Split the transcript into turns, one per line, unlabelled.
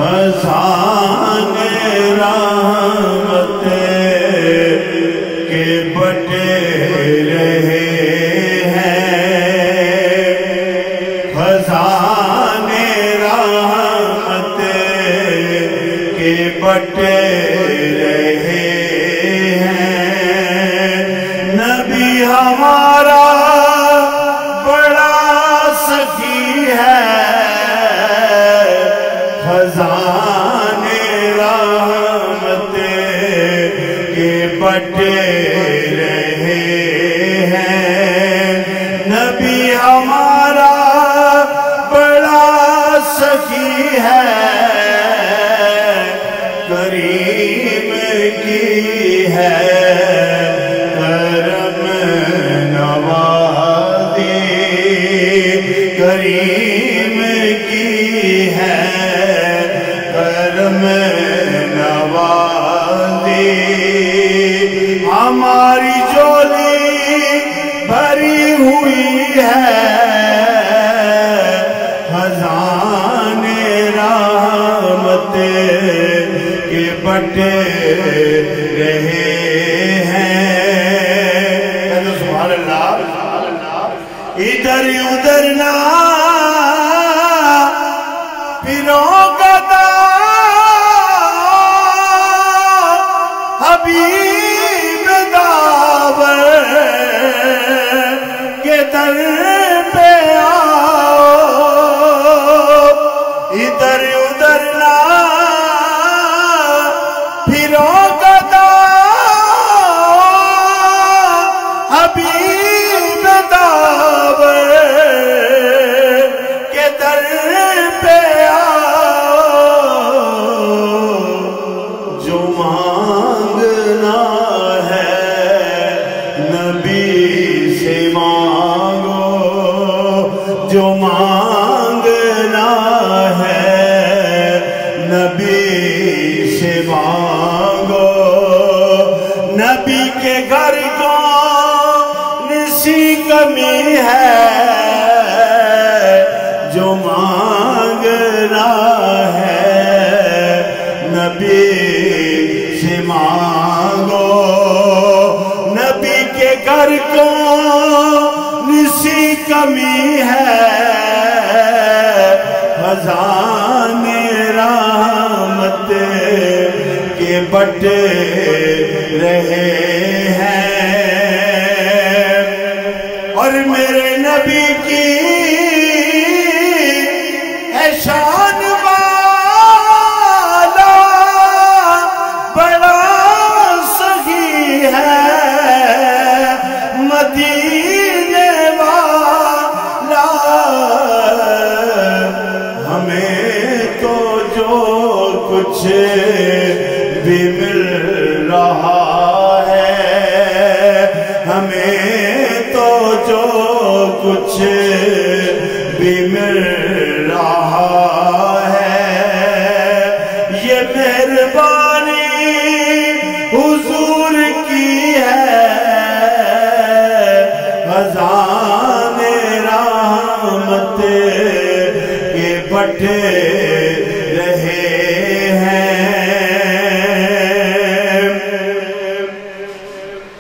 خزان رحمت کے بٹے رہے ہیں، خزان رحمت کے بٹے رہے ہیں۔ نبی ہمارا بڑا سخی ہے، خزان رحمت کے بٹے رہے ہیں۔ نبی ہمارا بڑا سخی ہے، کریم کی ہے کرم نوازی، کریم کی ہے کرم نوازی۔ ہماری جھولی بھری ہوئی ہے، خزان رحمت کے بٹے رہے ہیں۔ سبحان اللہ۔ ادھر ادھر نہ پھرو گدا، حبیب داور کے در پہ آؤ، ادھر ادھر نہ پھرو گدا، حبیب داور کے در پہ آؤ، جو مانگنا ہے نبی سے مانگو، جو مانگنا ہے نبی سے مانگو۔ نبی کے گھر کون سی کمی ہے، جو مانگنا ہے نبی سے مانگو۔ نبی کے گھر کون سی کمی ہے، خزان رحمت کے بٹے رہے ہیں۔ اور میرے نبی کی ہے شان والا، بڑا سخی ہے مدینے والا۔ ہمیں تو جو کچھ بھی مل رہا ہے، ہمیں تو جو کچھ بھی مل رہا ہے، یہ مہربانی حضور کی ہے، خزان رحمت کے بٹے